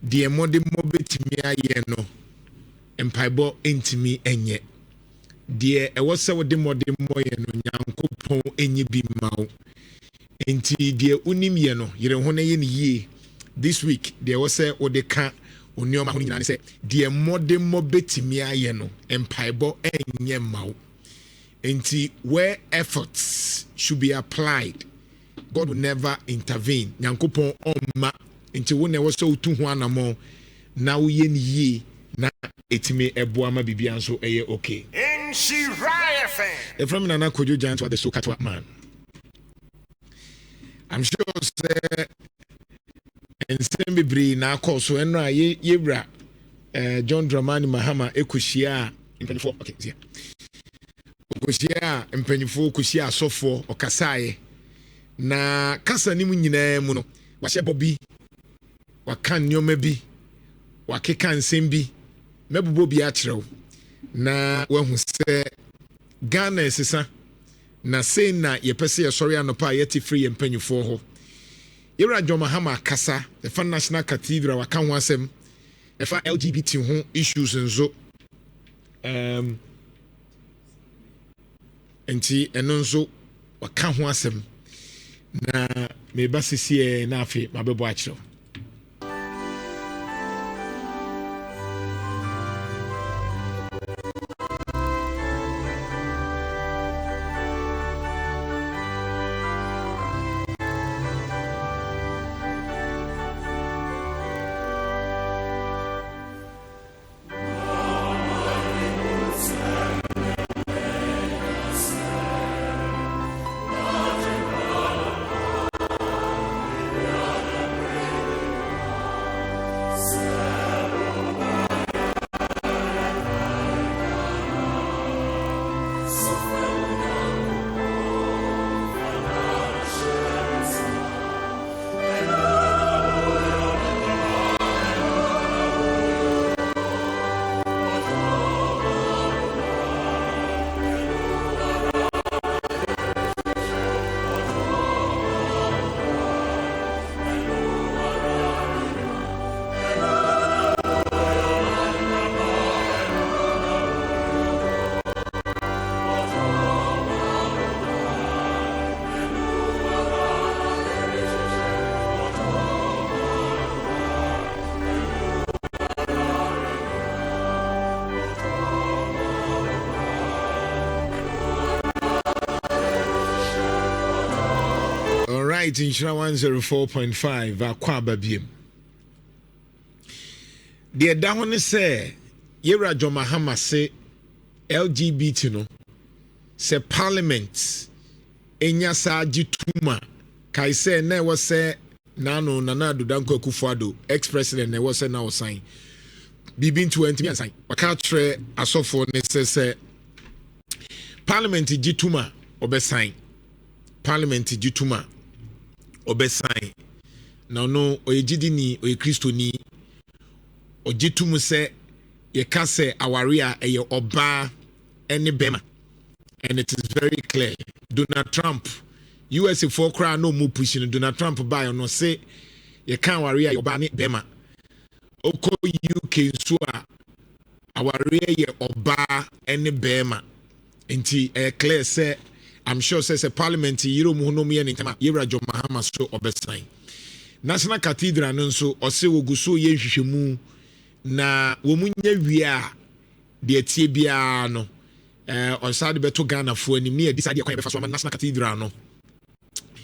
deɛ mode mo betimi ayɛ no mpaebɔ ntimi enye deɛ ɛwɔ sɛ wode mode moyɛ no Nyankopɔn enye bi ma wo enti deɛ unim yɛ no yere ho na yɛ ne yie this week deɛ ɛwɔ sɛ wode ka onioma ho nyina ne sɛ deɛ mode mo betimi ayɛ no mpaebɔ enye ma wo enti where efforts should be applied God will never intervene Nyankopɔn ɔmma enti wo na ɛwɔ sɛ wotu ho anamo na woyɛ ne yie na etime eboa ma bibia nso eye okay in Shiraya fan from Nana Kojo Jantuah the COUP man I'm sure say and send me bri na call so enra yebra John Dramani Mahama ekushia mpanifo okay yeah ekushia mpanifo kushia asofo okasaye na kasa ni mu nyina mu no wahye bobi waka nneoma bi wakeka nsem bi mebubo bi akyerɛw na wahu sɛ Ghana esesa na sei na yɛpɛsɛ yɛsɔre anopa yɛte free yɛmpanyifo ho yɛwura John Mahama kasa the National Cathedral waka ho asɛm ɛfa LGBT ho issues nso enti ɛno nso waka ho asɛm na meba sisi na afi mabɛbɔ akyerɛw. Right in Shira 104.5 akwa babiem de da ho ne se yewra John Mahama se LGBT no se parliament enya sa gituma kai se na wo se nano nana dodanko akufo ex president na wo se na wo sign bibin 20 sign waka tre asofo ne se parliament gituma obesign parliament gituma obesign na no oyegidini oyekristoni ogitum se ye ka se aware a eye oba ene bema and it is very clear Donald Trump US for cry no mu pushing Donald Trump buy no say ye kan aware a oba ne bema oko UK so a aware ye oba ene bema enti clear say I'm sure says a parliament yiro mu no me ntama yewra John Mahama so obesan National Cathedral nso ose woguso ye hwehwemu na wo munya wie a de tie bia no on side beto Ghana fo anim ne edi sade akwa befa so National Cathedral no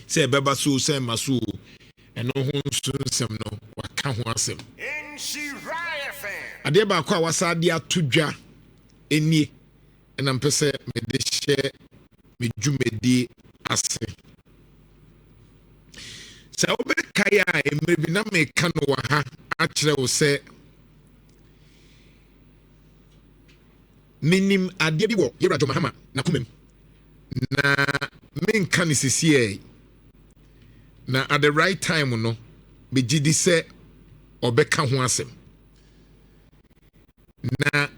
se beba so se maso eno ho nsem no waka ho asem in Shiraya fan ade ba kwa wasade atodwa enie na mpese me de hye me jumedi ase sa obekaya emrebi na me kano wa ha akire wo se minim ade bi wo yewra John Mahama na kumem na men kan sisi na at the right time no be gidi se obeka ho asem na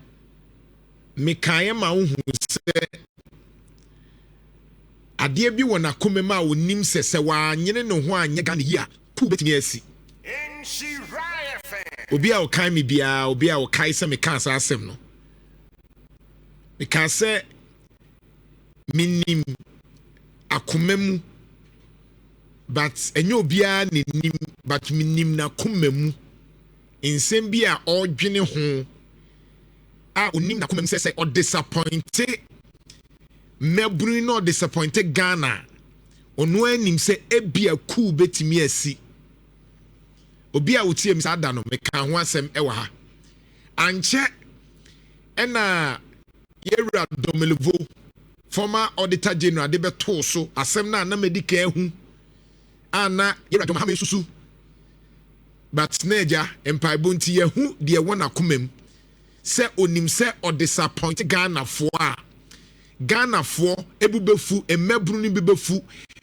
me kan ma wo hu se ade bi wona komema onim sese wa nyene ne ho anye ga ne ya ku betimi asi in Shiraya fan obi a okai me bia obi a okai se me kan sa asem no because minim akomemu but enyo obi a nenim but minim na komemu nsem bi a odwene ho a onim na komemu se o disappointed mebru no disappointed Ghana ono anim se ebia cool betimi asi obi a wotie mi sada no meka ho asem ewa ha anche ena yewra domelevo former auditor general de beto so asem na medika ehu ana yewra Mahama susu but neja empire bonti yehu de wona komam se onim se o disappoint Ghana fo a Ghana fo ebubefu emebru ni bebefu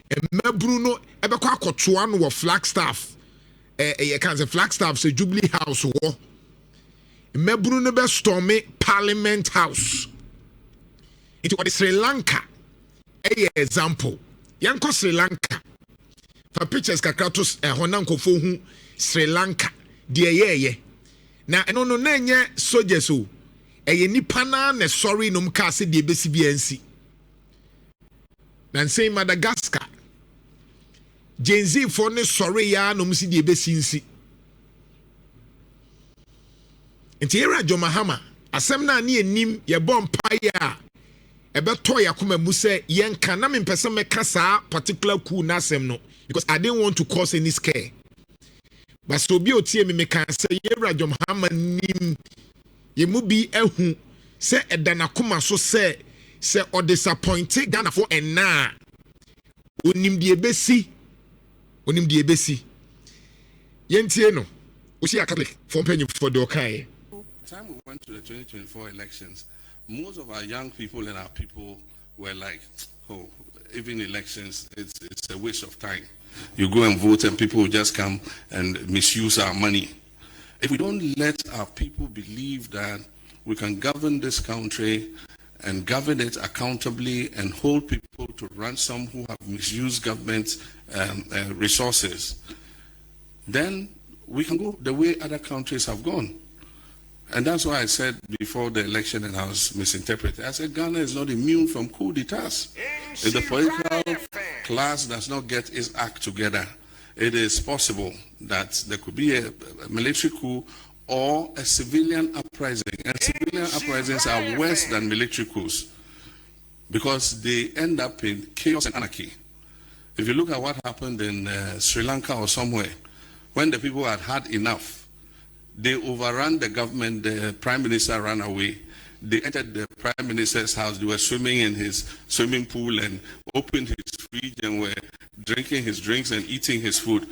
emebru no ebekọ akotoa no wo Flagstaff you can say Flagstaff say Jubilee House wo emebru no be stormy Parliament House into what Sri Lanka example yanko Sri Lanka for pictures kakratos honankofo hu Sri Lanka de ye na eno no na nye soldiers o nipa na ne sorry no mka se de besi biansi na say Madagascar Gen Z for ne sorry ya no msi de besi nsi enti era jo Mahama asem na ne enim ye bom paya ebeto yakoma mu se yenka na mempese meka saa particular coup na asem no because I didn't want to cause any scare but so bi otie me meka se era jo Mahama nim ye mu bi ehu se edana koma so se o disappointed Ghana for enna onim de ebesi yentie no o si Catholic for penny for the okay time we went to the 2024 elections, most of our young people and our people were like, oh, even elections, it's a waste of time. You go and vote and people will just come and misuse our money. If we don't let our people believe that we can govern this country and govern it accountably and hold people to ransom who have misused government resources, then we can go the way other countries have gone. And that's why I said before the election, and I was misinterpreted, I said Ghana is not immune from coup d'etats. If the political class does not get its act together, it is possible that there could be a military coup or a civilian uprising. And civilian uprisings are worse than military coups because they end up in chaos and anarchy. If you look at what happened in Sri Lanka or somewhere, when the people had had enough, they overran the government, the prime minister ran away. They entered the prime minister's house, they were swimming in his swimming pool and opened his fridge and were drinking his drinks and eating his food.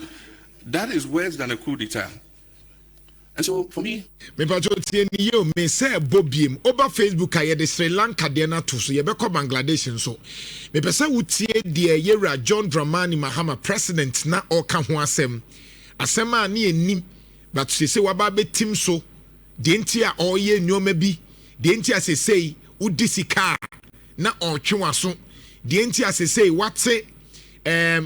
That is worse than a coup d'etat. And so for me, me say Bobim over Facebook I the Sri Lanka dena to so yebeko Bangladesh so me pese wutie de yera John Dramani Mahama president na oka ho asem a ne enim but se waba betim so de ntia oye nyoma bi de ntia se udisika na otwe so de ntia se wate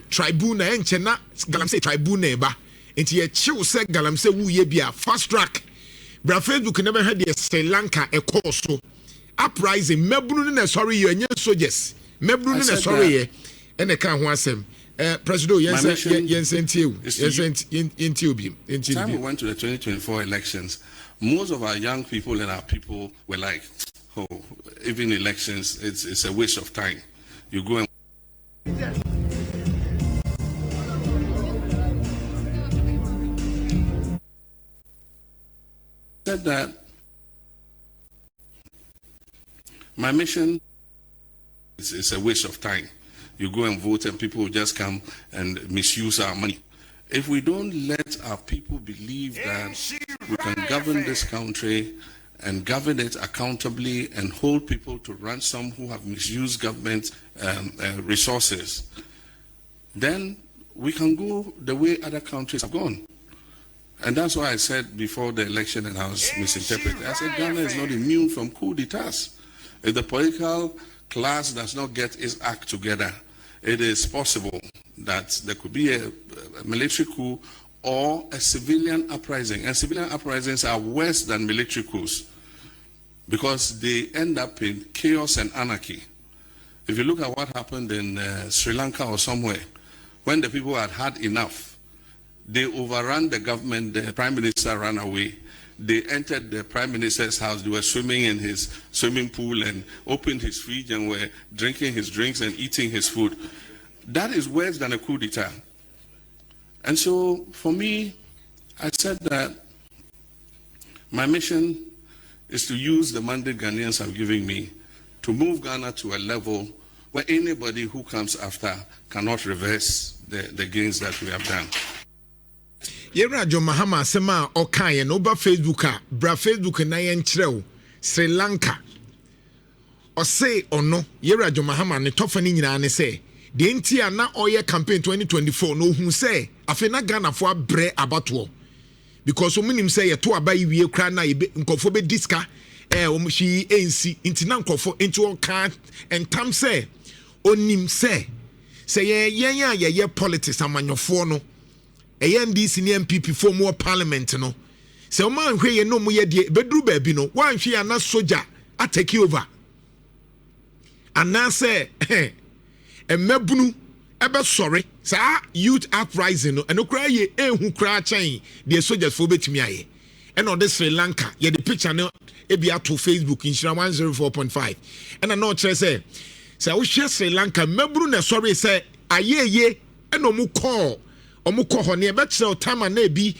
tribunal enche na galamse tribunal ba enti ye chiw se galamse wuye bia fast track bra Facebook never had the Sri Lanka e course so uprising mebunu na sorry you enye soldiers mebunu na sorry ye ene kan ho asem President, time we went to the 2024 elections, most of our young people and our people were like, oh, even elections, it's a waste of time. You go and said that my mission is a waste of time. You go and vote and people will just come and misuse our money. If we don't let our people believe that we can govern this country and govern it accountably and hold people to ransom who have misused government resources, then we can go the way other countries have gone. And that's why I said before the election, and I was misinterpreted, I said Ghana is not immune from coup d'etats. If the political class does not get its act together, it is possible that there could be a military coup or a civilian uprising. And civilian uprisings are worse than military coups because they end up in chaos and anarchy. If you look at what happened in Sri Lanka or somewhere, when the people had had enough, they overran the government, the prime minister ran away. They entered the prime minister's house, they were swimming in his swimming pool and opened his fridge and were drinking his drinks and eating his food. That is worse than a coup d'etat. And so for me, I said that my mission is to use the mandate Ghanaians have given me to move Ghana to a level where anybody who comes after cannot reverse the gains that we have done. Yerajo Mahama sema okaye no ba Facebook bra Facebook na yen kyerɛw Sri Lanka ɔse ɔno Yerajo Mahama ne tofa ni nyina ne sɛ de ntia na ɔyɛ campaign 2024 no hu sɛ afi na Ghana fo abrɛ abato because omunim sɛ yɛ to aba yiwie kra na nkɔfo be diska omuhyi ensi ntina nkɔfo into ɔka entam sɛ onim sɛ yɛn politics amanyɔfo no ANDC ni MPP for more parliament no. So man hwe ye no mo ye de bedru baabi no. Wan hwe ana soldier atake over. Ana say emabunu ebe sorry sa youth uprising no enokra ye ehu kra chan the soldiers for betimi aye. And on this Sri Lanka ye the picture no e bia to Facebook Inshira 104.5. And I know say wo hwe Sri Lanka mabunu na sorry say ayeye eno mu call omuko ho ne bekyerɛ tama na bi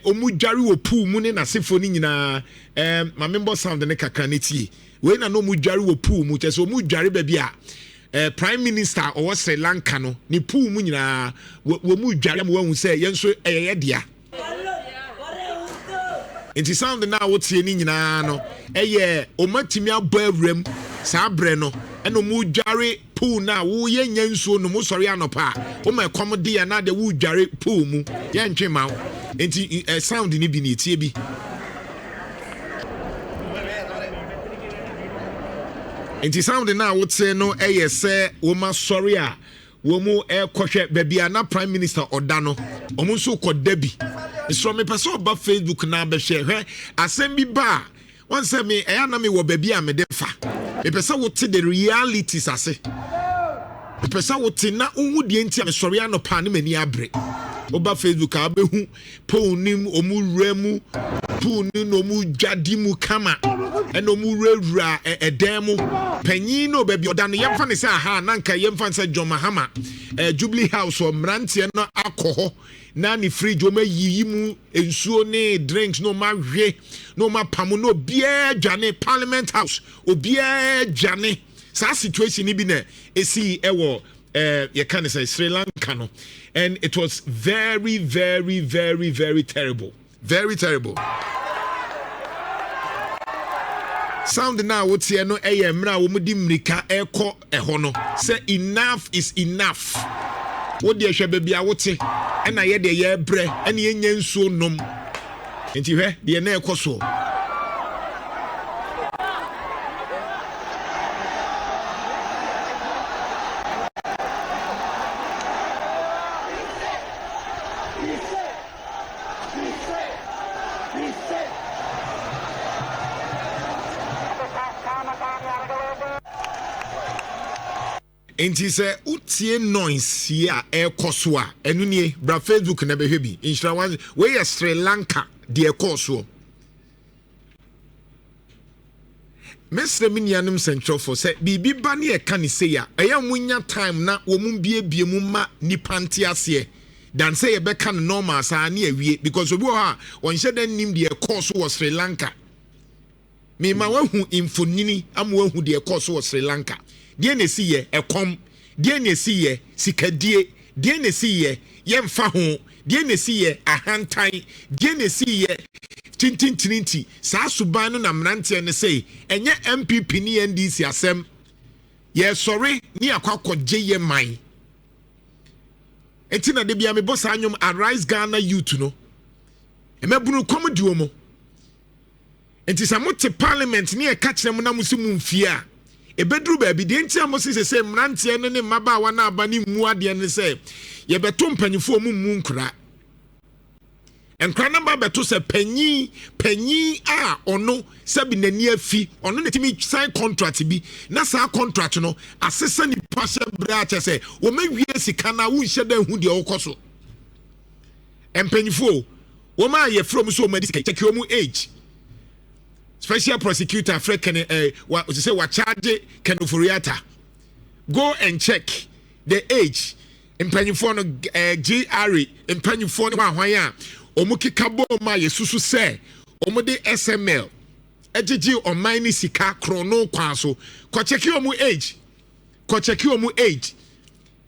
omudware wo pool mu ne nasefo ni nyina ma member sound ne kakra ne tie we na no omudware wo pool mu kyɛ sɛ omudware ba bi a prime minister or Sri Lanka no ni pool mu nyina wo mudware mo hu sɛ yenso ɛyɛ dia enti sound na wo tie ni nyina no ɛyɛ omatimi abɔ awuram saa bre no ɛno mudware pool na wo ye nyansuo no mo sɔre anopa o ma kom de ya na de wo dware pool mu ye ntwe ma enti sound ni bi ni tie bi enti sound na wo te no eye se wo ma sɔre a wo mu kɔhwɛ baabi na prime minister oda no o mu nso kɔda bi so me pɛ sɛ ɔba Facebook na bɛhwɛ hwɛ asɛm bi ba won say me na me wo baabi a me de fa me pɛ sɛ wo te the realities ase me pɛ sɛ wo te na unhu de ntia me sɔre anopa ne mani abre oba Facebook a behu ponim omuremu punu no mu dwadi mu kama eno mu rewura edan mu panyin no baabi oda no yemfa ne sɛ aha na nka yemfa sɛ John Mahama Jubilee House o mrantie no akɔhɔ na ni fridge o ma yiyi mu ensuo ne drinks no ma hwe no ma pamu no bia dwane Parliament House obia dwane sa situation ni bi na esi ewo you can say Sri Lanka no, and it was very, very, very, very terrible. Very terrible. Sound now what's here no mra wo mudi mrika eko eho no say enough is enough. What dey hwe baby a wote e na ye de ye bre e na ye nyansuo nom. Enti hwe de na ekoso. Enti se utie noise ya ekoso a enu nie bra Facebook na behwe bi Inshira one we Sri Lanka de ekoso Mr. Minianum Central for say bibi ba ne e ka ne say ya eya munya time na wo mu bie mu ma nipa nte ase dan say ye be ka no normal sa na awie because obi ha on hye dan nim de ekoso wo Sri Lanka me ma wahu infonini am wahu de ekoso wo Sri Lanka die na si ye ekom die na si ye sikadie die na si ye yemfa ho die na si ye ahantan die na si ye tintintinti saa suban no na mrantie ne sei enye MPP ni NDC asem ye sorry ni akwakoje ye man enti na de bia me boss anyom Arise Ghana Youth no emebunu komedi omo enti sa mote parliament ni e ka kire mo na musimu mfia ebedru baabi de ntia mo sese mrantie no ne maba wa na aba ni mu ade ne se ye beto mpanyifo mu nkura and number beto se penyi ono sebi nani afi ono ne timi sign contract bi na sa contract no asesa ni pashe bra che se wo mawie sika na wo nhye dan hu de okoso empanyfo wo ma ye from so ma disika check your age special prosecutor African what say wa charge Kenufuriata go and check the age empanyfo no GRE empanyfo no hwan ya omukika bo ma yesusu se omode SML ejiji online ni sika krono kwaso ko check your age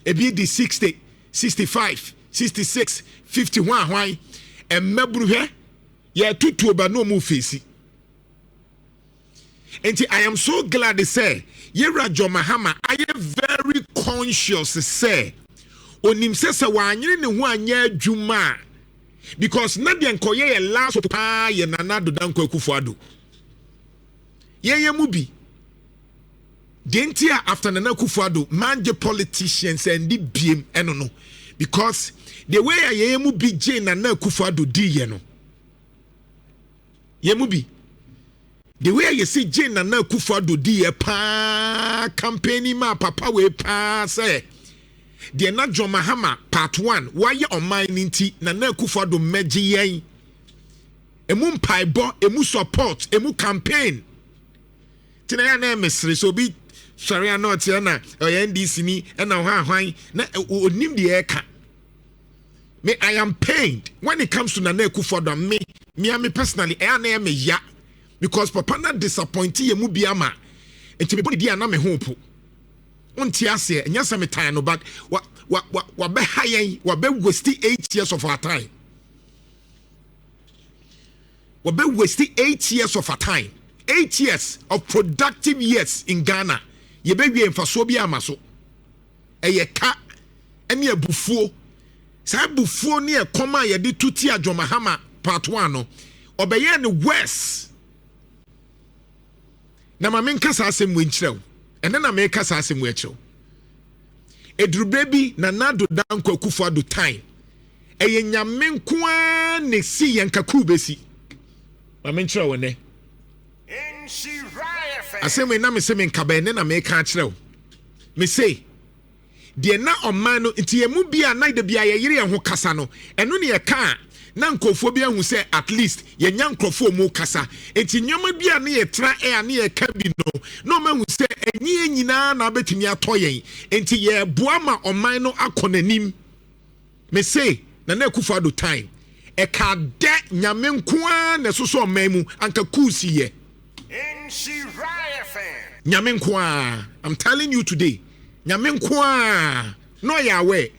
ebi di 60 65 66 51 hwan emmaburu he ya tutu oba no mu fesi enti I am so glad to say Yerajo Mahama I am very conscious say onim sese wa anyere ne ho anya adwuma because na de nkoye ye last pa ye nana do danko akufuado ye mu bi dentia after nana akufuado manje politicians and the biem eno no because the way ye mu bi je nana akufuado di ye no ye mu bi the way you see je nana akufuado di ye pa campaign ma papa we pa say the Najo Mahama part 1 why on my ninti na kufuado meji yen emu mpaibo emu support emu campaign tina ya na mesre so bi sharia not ya na NDC ni na hwan na onim de eka me I am pained when it comes to na kufuado me personally na me ya because papa na disappoint emu biama enti me body dia na me hope untiase nyasa me time no but wa be hayen wa be waste 8 years of our time wa be waste 8 years of our time 8 years of productive years in Ghana ye be wie mfaso bi amaso eye ka ene abufuo sa abufuo ne ekoma ye de tuti Ajo Mahama part 1 no obeye ne west na ma menka sa asem wenkyerɛw ene na make us asem wecho edrubre bi na nado danko akufuado time eye nyame nkoa ne si yenkaku besi ma menkyerɛ wone asem na me se menka ba ene na make a kyerɛw me say de na ɔman no nti emu bia na de bia ye yere ye ho kasa no eno ne ye ka na nkofo bia hu say at least ye nya nkofo mu kasa enti nyoma bia na ye tra na ye ka bi no ma hu say enyi nyina na betumi atoyen enti ye boa ma oman no akonanim me say na kufuado time e ka de nyame nkoa na soso oman mu anka kusi ye nyame nkoa I'm telling you today nyame nkoa no ya we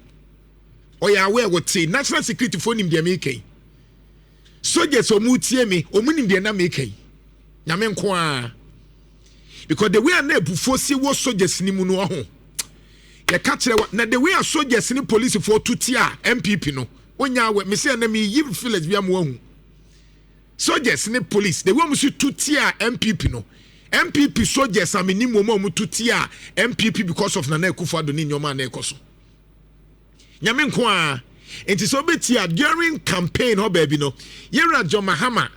oya we wote national security for nim de make soldiers omutie me omunim de na make nyame nkoa because the way na ebufo si wo soldiers ni mu no ho ye ka kire na the way soldiers ni police for tutia MPP no onya we me say na me yi village bia mo hu soldiers ni police the way mu si tutia MPP no MPP soldiers am ni mo mu tutia MPP because of Nana Akufo-Addo ni nyoma na ekoso nyame nkoa enti so betia during campaign ho baby no Yerajo Mahama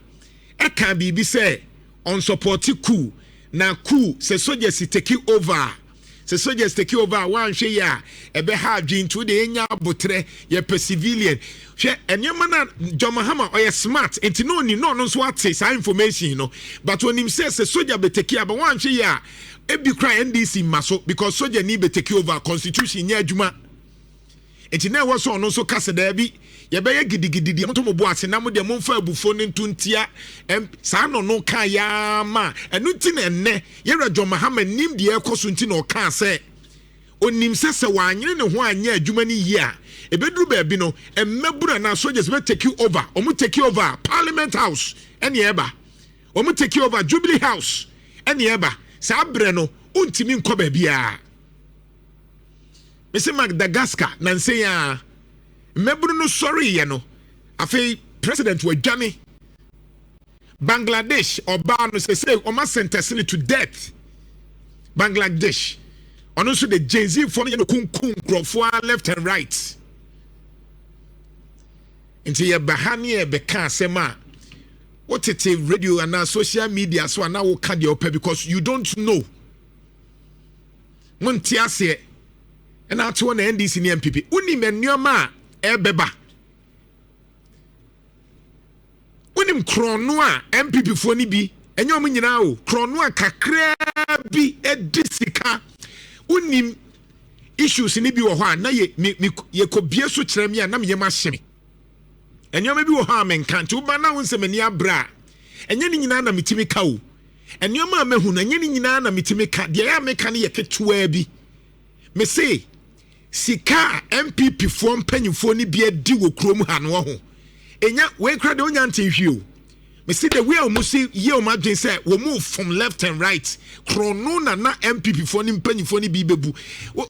e kan bibi say on support COUP na COUP se soldiers take over se soldiers take over wan hwe ya ebe ha adwintu de enya botre ye per civilian hwe enyema na Mahama oye smart enti no ni no so ate sa information no but when him say se soldier be take over wan hwe ya ebi cry NDC maso because soldier ni be take over constitution nya adwuma enti na wo so no so kase da bi ye be ye gidigidi mo to mo bo ase na mo de mo mfa abufo ne ntuntia sa no ka ya ma enu ti na enne Yerajo Mahama nim de ekoso nti na o ka se onim sese wa anyere ne ho anya adwuma ni yi a ebeduru ba bi no emmabura na soldiers be take you over omo take you over Parliament House ene eba omo take you over Jubilee House ene eba sa bre no untimi nko ba bia Mr. Madagascar nanse ya meburu no sorry ye no afei president wa dwane Bangladesh oba no say o ma sentence to death Bangladesh ono so the Gen-Z for no kunkum krofo left and right nti ye bahane e beka asema what it radio and social media so na wo ka de opa because you don't know monti ase and ato na NDC ni MPP uni mennuama e beba unim krono a MPP fo ni bi enyo mo nyina o krono a kakra bi edisika unim issues ni bi wo ho a na ye kobie so kire me a na me ma hye enyo me bi wo ho a men kan ti uba na won se mani abra enye ni nyina na metimi ka o enyo ma mahu na enye ni nyina na metimi ka de ya me ka ne ye ketua bi me say sika MPP fo mpanyimfo ni bi adi wo krom ha no ho enya we kra de onya ntenhwie o me see the way o musi ye o madwen say we move from left and right krono na MPP fo ni mpanyimfo ni bi bebu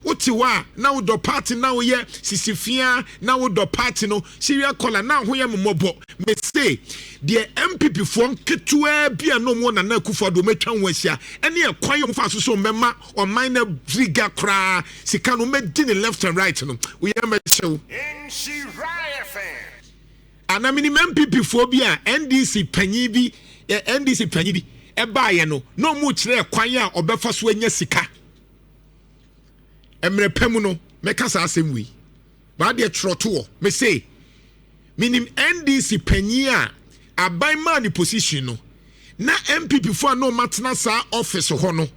woti wa na wo do party na wo ye sisifia na wo do party no serial caller na ho ye mobo me say the MPP fo nketua bia no mo na akufo do metwa ho asia ene e kwan yo mfa so mema o minor briga kra sika no medi ni left and right no we ye me show ana minimum MPP phobia NDC panyi bi NDC panyi bi e baaye no no mu kire kwan a obefa so anya sika emre pam no meka sa asem wi ba de troto me say minim NDC panyi a aban man position no na MPP fo no matena sa office ho no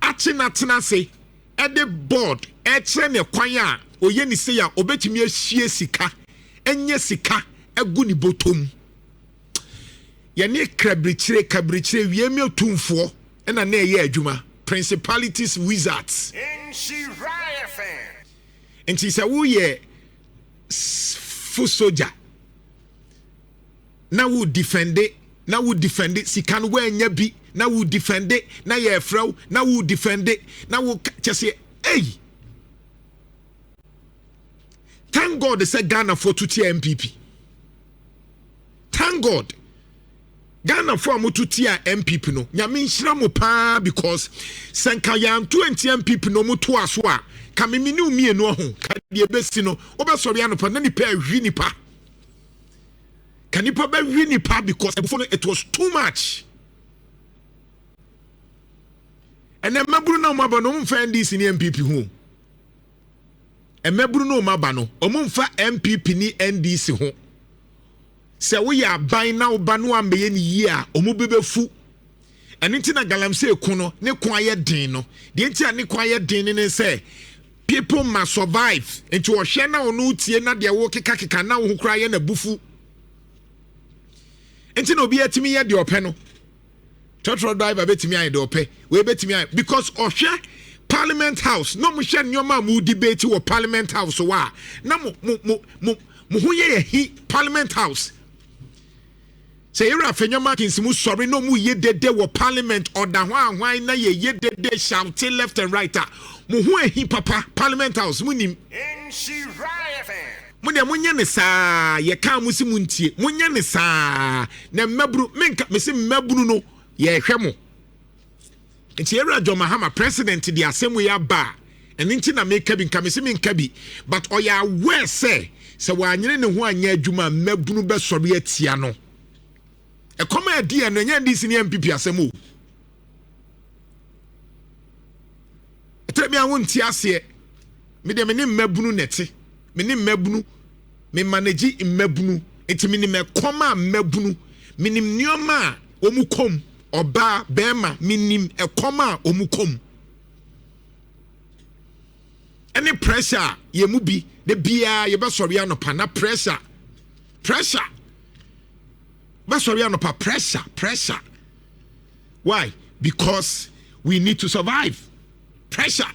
ache na tena se e de board e kire ne kwan a oye ni se ya obetimi ahie sika enye sika aguni botom yane kabrichire wiemi otumfo ena na eye adwuma principalities wizards and she said we ye full soldier na wo defend it sika no wanya bi na wo defend it na ye frau na wo defend it na wo just say hey thank God they said Ghana for 2 MPP. Thank God. Ghana for mututia MPP no. Nyame nhyira mo pa because senka yan 20 MPP no mutu aso a ka me mini umienu ho ka de ebesi no obesori anopa na nipa ahwi nipa. Ka nipa ba hwi nipa because it was too much. And then maburu na maba no mfa NDC ni MPP ho. E maburu no maba no omumfa MPP ni NDC ho. Se we ya ban na oba no ameye ni yi a omubebefu eni nti na galamse eku no ne kwa ye den no de nti a ne kwa ye den ne se people must survive nti wo hwe na onu tie na de wo keka na wo kura ye na bufu nti na obi atimi ye de ope no totro driver betimi aye de ope we betimi aye because ohwe Parliament House no mo hwe nyoma mu debate wo Parliament House wa na mo hu ye Parliament House. Say you have your markings, sorry, no mu ye de wo parliament or da hwan na ye de shouting left and right. Muhu he papa Parliament House munim. Munya ne saa ye ka musi muntie. Munya ne saa na mabru menka mesi mabru no ye hwe mo. Enti era jo Mahama president di asemu ya ba. Eni nti na make bi nka mesi menka bi but oya aware say wa anyene ne ho anya adwuma mabru be sori atia no. E come a dia no nya ndisi ni MPP asemu. Etremi awon ti ase me de me ni mabunu nete. Me ni mabunu me manage mabunu enti me ni me koma mabunu me ni nioma omukom oba bema me ni e koma omukom. Any pressure ye mu bi de bia ye be sori anopa na pressure but sorry, pressure. Why? Because we need to survive. Pressure.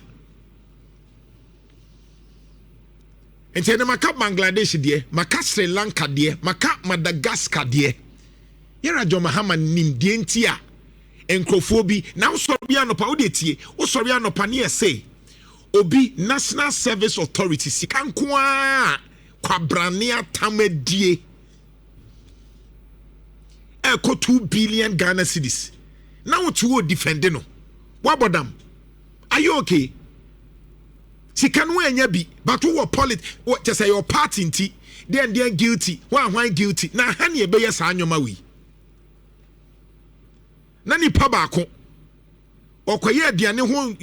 And say, maka Bangladesh dear, maka Sri Lanka dear, maka Madagascar dear. Yera jo Mahama nim dientia. Encrophobi. Now sorry anopa udetie. O sorry anopa ni say. Obi National Service Authority sikankwa kwabrania tamedie. Eko 2 billion Ghana cedis. Now what you defend no? What about them? Are you okay? sika no anya bi but wo what just say your party nti then guilty why guilty na ha ne be yes anyoma wi na ni pa ba ko okoye aduane ho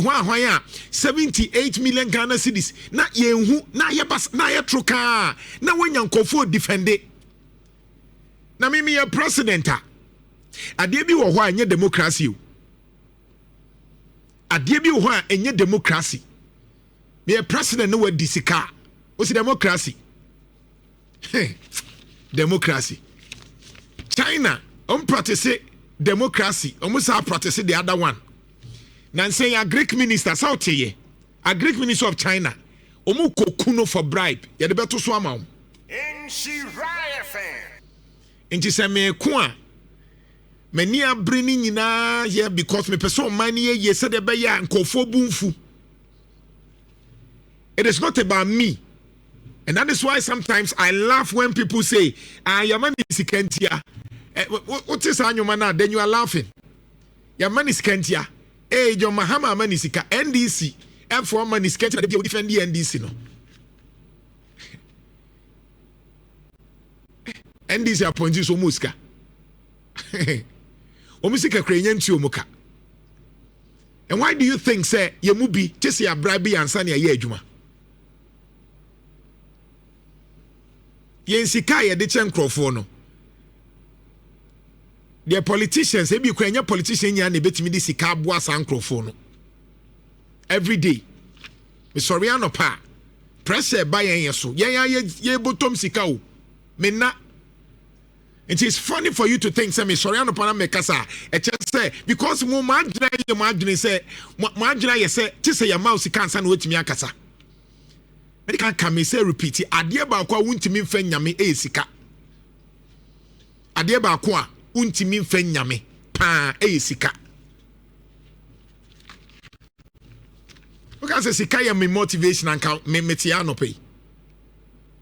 ahwan a 78 million Ghana cedis na yenhu na ye bas na ye troka na wonya nkofo defende na mimi ye president a ade bi wo ho anye democracy o ade bi wo ho a enye democracy me president no wa disika o si democracy democracy China practice democracy almost practice the other one now say a Greek minister south here a Greek minister of China kokuno for bribe ya de beto so ama nti se me ko a mani abre ni nyina here because me person man ye said de be ya nkofo bumfu. It is not about me. And that is why sometimes I laugh when people say, your man is Kentia. What is on your man? Then you are laughing. Your man is Kentia. Hey, your Mahama man is NDC. F4 man is Kentia. They will defend the NDC. No. NDC appointees so muska. Omusika Ukrainian to muka. And why do you think, say, you mubi, just your bribe and sanya ye juma? Yen sika ye de chen krofo no the politicians e bi kwanya politician nya na betimi de sika aboa san krofo no every day me sorry anopa pressure ba yen yeso ye bottom sika o me na. It is funny for you to think say me sorry anopa na me kasa e che say because mo madwene say madwene ye say ti say ya mouse sika ansa na wetimi akasa. I can't say repeat it. Adie ba kwa untimi mfa nyame e sika. Adie ba kwa untimi mfa nyame pa e sika. Because sika ya me motivation and me metia no pay.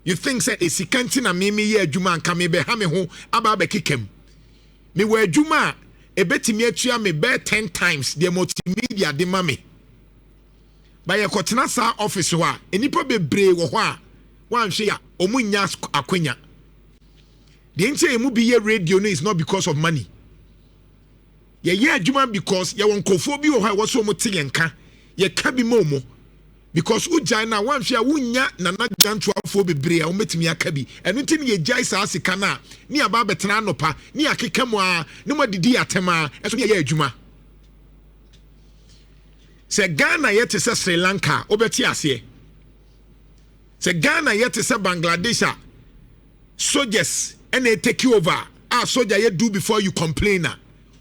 You think say e sika ntina me ye adwuma anka me be ha me ho aba be kikem. Me we adwuma e betimi atua me be 10 times the multimedia de mame. By a Kotinasa office, enipo bebre wo ho a wan hwe ya omunya akwanya. The entire emu be radio no is not because of money. Ye adwuma because ye won kofo bi wo ho a wo so mo te yenka ye ka bi momo because ujai na wan hwe a wunya nana Jantuah fo bebre a wo metimi aka bi eno nti ne ye jai sa asika na ni aba betena anopa ni akeka mu a ne mo didi atema eso ne ye adwuma. Se Ghana yet is Sri Lanka, obeti ase. Se Ghana yet is Bangladesh, soldiers and they take you over. Soldier you do before you complain.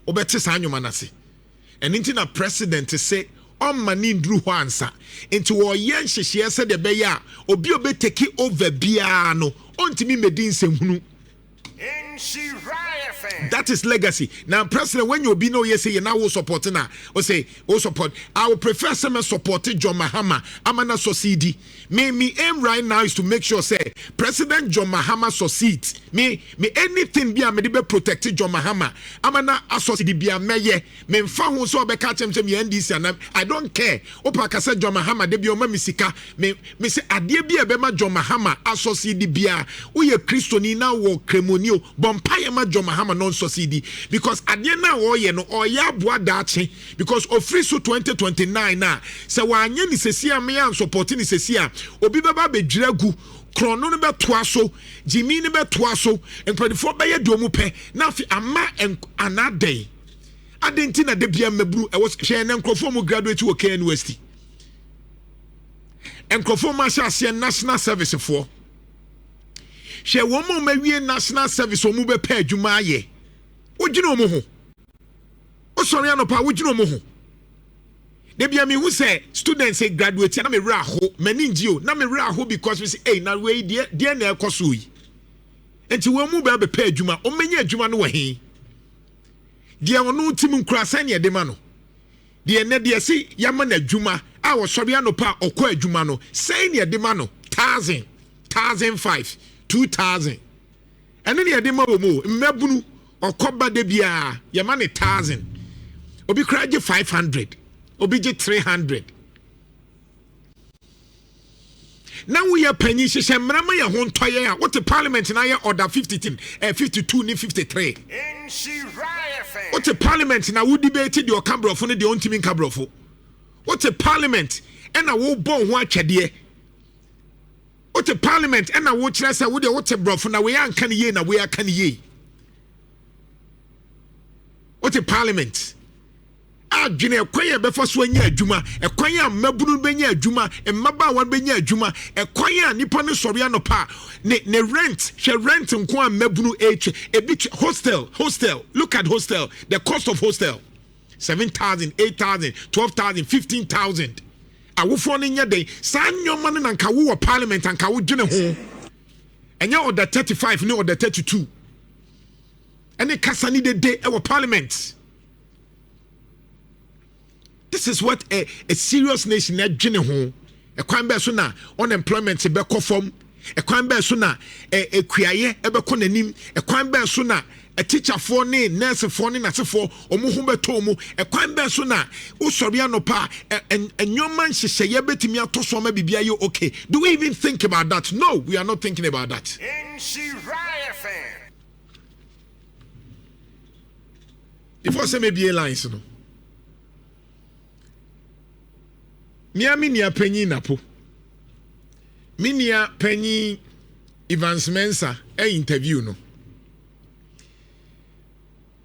Obeti sanyo manase. And into the president to say, mani ndru ho ansa. Into o yen hyehyɛ sɛ de be ya, obi take over biano. Ontimi medin semhunu. That is legacy. Now, President, when you be no yes, you now will support na or say, oh support. I will prefer some support John Mahama. Amana succeed. Me aim right now is to make sure say President John Mahama succeed. Me anything be a me be protect John Mahama. Amana associate be a meye. Me mfa ho so be catch him me NDC and I don't care. Opa ka say John Mahama de bi o ma misika. Me say ade bi e be ma John Mahama associate bia. Wo ye Christoni na wo kremoni o bompaye ma John Mahama non succeed because ade na wo ye no o ya boa daache because ofri so 2029 na se wanye ni sesia me an support ni sesia obi beba bedwiragu krono no betoa so jimi ni betoa so empredifo be ye do mu pe na afi ama anadai adenti na de bia mabru e wo hwe na nkrofo mu graduate wo KN University nkrofo ma sha ase national service for hwe wo mo mawie national service wo mu be pa adwuma aye wogino mo ho o sori anopa wogino mo ho de bia me hu say students say graduate na me ra ho mani ngio na me ra ho because we say hey na we de na ekoso yi enti wo mu be pa adwuma o menye adwuma no wahi de ono tim nkura sane de ma no de ne de si yama na adwuma a wo sori anopa okọ adwuma no sane de ma no 1000 1005 2000 ene ne de ma wo mo mmabunu okoba de bia yama ne 1000 obi kraje 500 obi je 300 Now we are penny sheshe mrama ya ho ntoye what the parliament na ya order 52 ni 53. What the parliament na we debate the okabrofo ne the ontimi nkabrofo. What the parliament and a wo bon ho atwede. What the parliament and a wo kire say wo de what brofo na we anka ne ye na we aka ne ye. What the parliament adwene ekwan be so anya adwuma ekwan a mabunu benya adwuma mmaba wan benya adwuma ekwan a nipa ne sori anopa ne rent she rent nko a mabunu ebi hostel look at hostel, the cost of hostel 7,000 8,000 12,000 15,000 awofo ne nya den saa nyoma ne nanka wo parliament anka wo dwene ho enya order 35 ne order 32 ene kasa ni de e parliament. This is what a serious nation na dwene ho. E kwan be so na unemployment be kɔ fam. E kwan be so na kuaye e be kɔ nanim. E kwan be so na teacher for ne nurse for ne nasefo omo ho beto mu. E kwan be so na usori anopa enyoman hyehyeye betimi atoso ma bibia ye okay. Do we even think about that? No, we are not thinking about that. Before say maybe airlines no. Miami nia penyi napo. Minia penyi Evans Mensah interview no.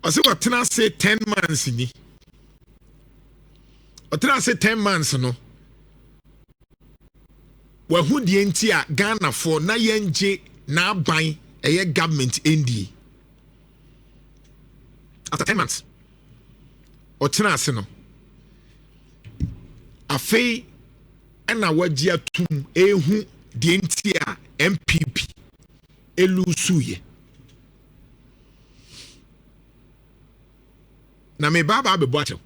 Ose what tena say 10 months ni. Otena say 10 months no. Wa hu die nti a Ghana for na yenje na aban eye government ND. After 10 months. Otena say no. Afei ena wagia tum ehu die nti a MPP elusuye na me baba be bottle.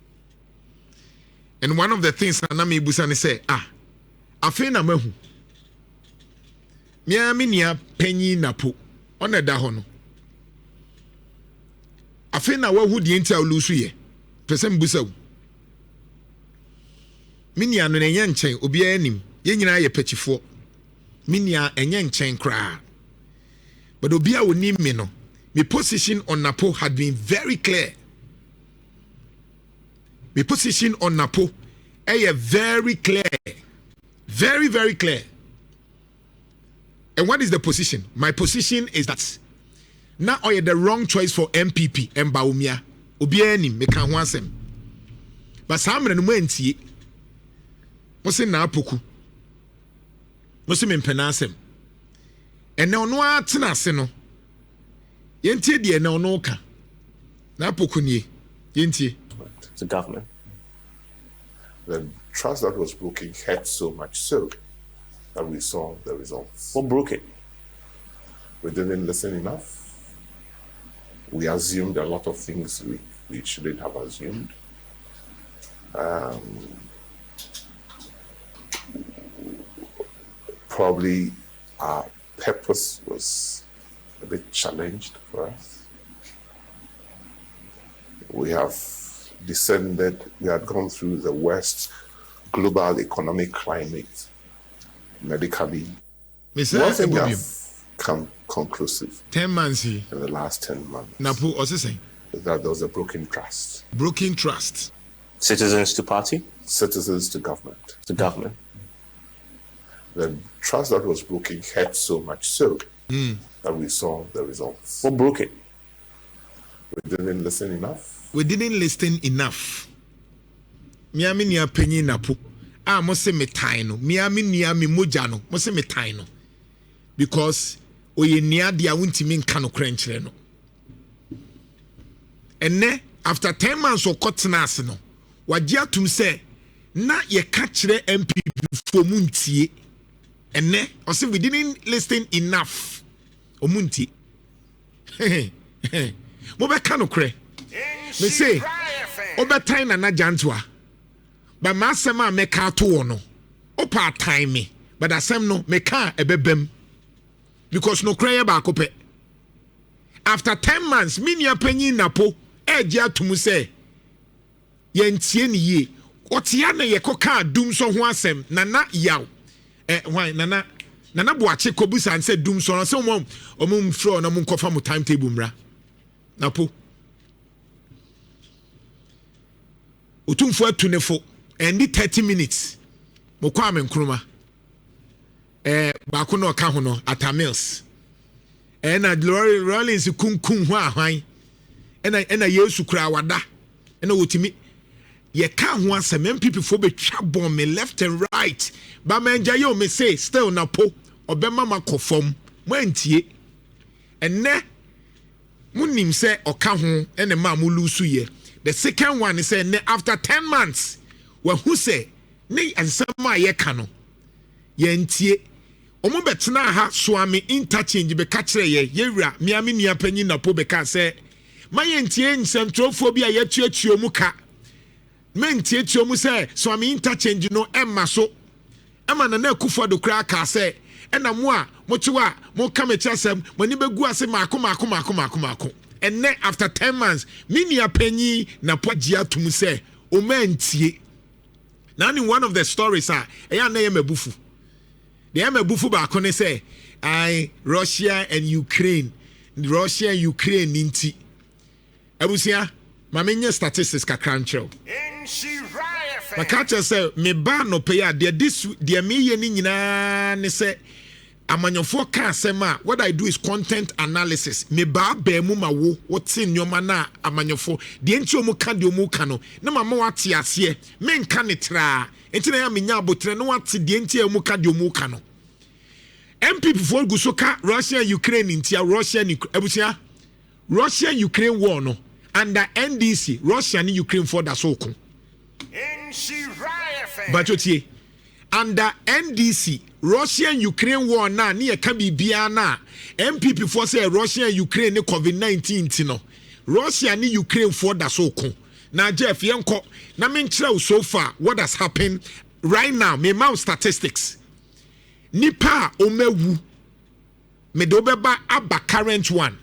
And one of the things na me busa ne say afei na mahu miami nia panyi napo ona da ho no afei na wahu die nti a elusuye pese mbusa wu minia no enye nchen obi anim ye nyina ye pachifo minia enye nchen kra but obi a woni me no my position on Napo had been very clear. My position on Napo very clear, very very clear. And what is the position? My position is that now I the wrong choice for MPP Mbaumia obi anim me kan ho asem but samre no mantie Mose na apoku. Mose mempena asem. Ene ono atena ase no. Yentie de ene ono ka. Na apoku nie. Yentie. The government. The trust that was broken hurt so much so that we saw the results. What broke it? We didn't listen enough. We assumed a lot of things we shouldn't have assumed. Probably our purpose was a bit challenged for us. We have descended, we had gone through the worst global economic climate medically. Nothing has come conclusive 10 months in the last 10 months. Napo, what's he saying? That there was a broken trust. Broken trust. Citizens to party? Citizens to government. The government. The trust that was broken hurt so much so that we saw the results. What broke it? We didn't listen enough. We didn't listen enough. Miami ni apenyi napo. Mose metai no. Miami ni ami moja no. Mose metai no. Because oye nia dia wuntimi nka no krenchire no. Enne after 10 months of kotena ase no. Wagye atum se na ye ka kire MPP fo muntie. Enne ose we didn't listen enough. Omuntie. Mo be ka no kre. Me say obetan na Jantuah. But my asem me ka to no. Opa time me. But asem no me ka ebebem. Because no kre ba kope. After 10 months, minia penyi napo eji atum say yentie ni ye. Otia na ye koka dum so ho asem nana yaw. Why nana Nana Boache Kobusa and said doom so someone fro na munkofa mu timetable mra. Napo. Utumfo atunefo and 30 minutes. Mokwa menkroma. Baako na oka ho no atamils. Na Rollins kunkun ho ahwan. Na Yesu kura wada. Na wotimi ye ka ho asem people fo betwa bomb me left and right. Ba menja yo me say still na po obema makofom mantie. Enne munim say oka ho ene ma mu lusu ye. The second one is say after 10 months when who say ne ansama ye ka no ye ntie omo betena ha swami interchange be ka kire ye yewura miami nua panyin na po be ka say maye ntie nsemtrofo bi a yetuatuo mu ka mentie tuo mu say swami interchange no emma so emma na akufo do kra ka say ena mo a mo chiwa mo ka me chasem mani begu ase mako and then after 10 months minia panyi na po gia tum say o mantie now in one of the stories eya na ye mabufu the mabufu ba ko ne say Russia and Ukraine ninti abusia ma menye statistics kakra nchero makacha say me ba no pay de me ye ni nyina ne say amanyofo ka asema what I do is content analysis me ba mu ma wo wote nyoma na amanyofo de nti omu ka de omu ka no na mama wate ase me nka ne tra enti na ya menya abotre no wate de nti omu ka de omu ka no MPP for gusoka Russia Ukraine intia Russia Ukraine war no under NDC Russia and Ukraine for da so ko but otie under NDC Russia and Ukraine war na ne ka bibia na MPP for say Russia and Ukraine ne COVID-19 ti no Russia and Ukraine for da so ko na Jeff yenko na me nkyerɛ so far what has happened right now me mouth statistics nipa omewu me do beba aba current one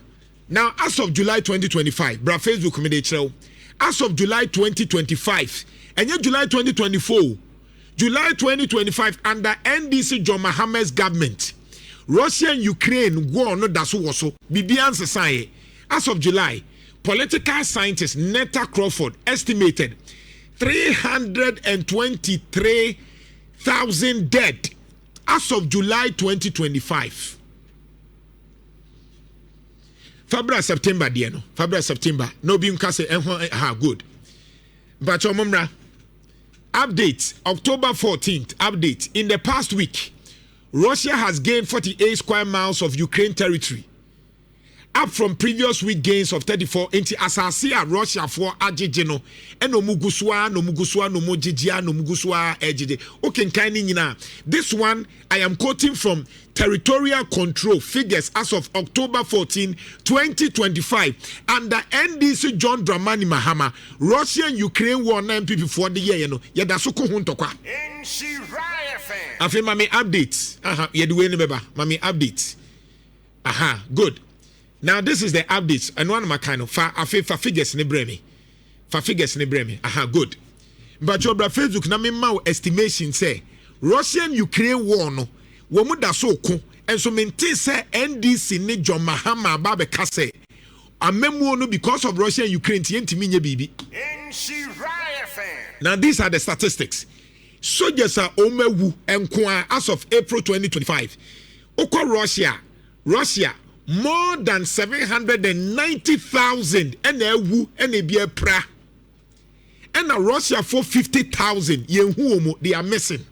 now as of July 2025 bra Facebook me de kyerɛw as of July 2025 and July 2024 July 2025 under NDC John Mahama's government Russia and Ukraine war no da so wo so bibian sesai as of July political scientist Netta Crawford estimated 323,000 dead as of July 2025 February September no bi nka say good but omomra update October 14th update in the past week Russia has gained 48 square miles of Ukraine territory up from previous week gains of 34 into Asasia Russia for Ajijino and no muguswa no mujijia no muguswa ejide okay nkani nyina this one I am quoting from territorial control figures as of October 14 2025 under NDC John Dramani Mahama Russia and Ukraine war 9 people for the year no yeda so ko huntokwa afi mami updates yeduwe ni beba mami updates good. Now this is the updates and one of my kind of fa figures ni bremi. Good. But your Facebook na me ma estimation say Russian Ukraine war no wo mu da so ko and so maintain say NDC ni John Mahama ba be ka say amemu no because of Russia and Ukraine ntimi nya bibi. Now these are the statistics. Soldiers are omewu enko as of April 2025. Oko Russia more than 790,000 and ewu and ebia pra and Russia for 50,000 yehuomo they are missing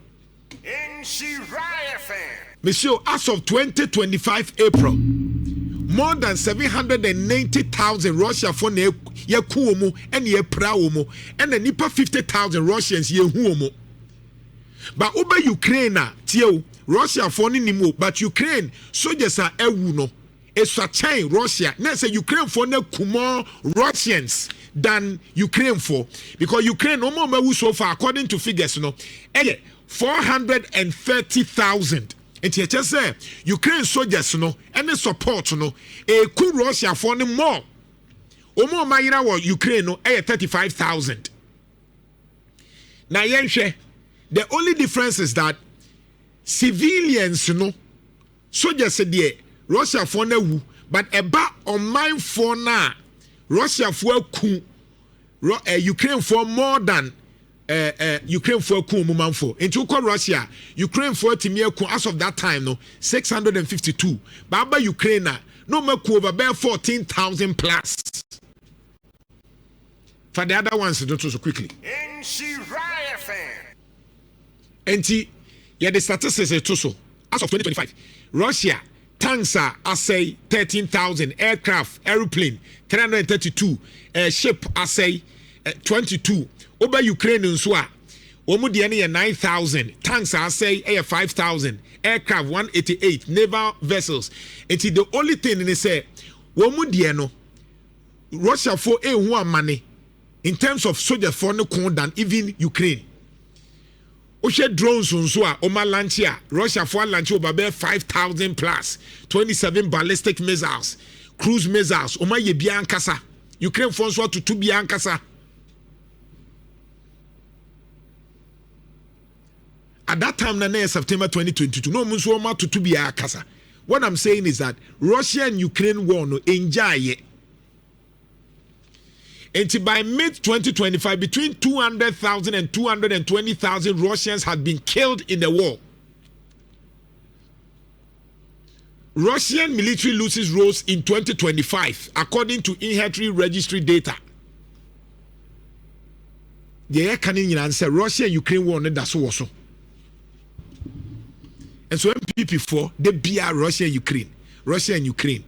Monsieur as of 2025 April more than 790,000 Russia for yekuomo and ye praomo and the nipa 50,000 Russians yehuomo but over Ukraine tio Russia for nimo but Ukraine soldiers are ewu no it's a chain Russia. Now say Ukraine for no more Russians than Ukraine for because Ukraine no more so far according to figures 430,000. And you just say Ukraine soldiers and the support cool Russia for no more. Omo mayira wa Ukraine 35,000. Now the only difference is that civilians soldiers said the Russia for na wu but eba on mine for na Russia for ku Ukraine for more than Ukraine for ku muman for into Russia Ukraine for timia ku as of that time no 652 but Ukraine no make over bare 14,000 plus. For the other ones, don't so quickly. And the statistics are so as of 2025, Russia tanks are say 13,000, aircraft, airplane 332, ship I say 22. Over Ukraine and so Omudiani 9,000, tanks are say 5,000, aircraft 188, naval vessels. And the only thing they say, Omudiano Russia for a money. In terms of soldier for no con than even Ukraine. Oshe drones on so Oma launcher, Russia for launch over 5,000 plus, 27 ballistic missiles, cruise missiles, Oma ye biankasa. Ukraine for so to 2 biankasa. At that time, na September 2022, no munso Oma to 2 biankasa. What I'm saying is that Russia and Ukraine war no enjoy it. And by mid-2025, between 200,000 and 220,000 Russians had been killed in the war. Russian military losses rose in 2025, according to inventory registry data. The air cannon answer Russia and Ukraine war that's also. And so MPP4, they be Russia and Ukraine. Russia and Ukraine.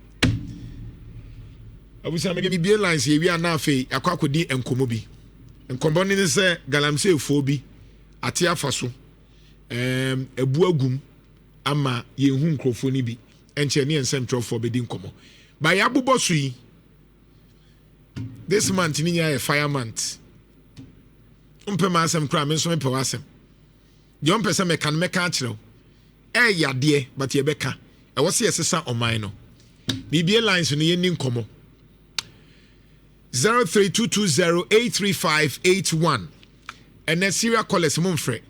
I was saying, maybe lines here. We are now fe akwakodi enkomobi. Enkombo ni se galamsey fobi atia faso. Ebu agum ama yehu nkrofo ni bi. Enche ni ensem trofo be di nkomo. By abubo so yi. This month ni nya fire month. Umpema asem kra me so me pewasem. De umpesa me kan meka akire. Yade but ye beka. E wo se yesesa oman no. BBA lines no ye ni nkomo. 0322083581 and then serial callers mumfre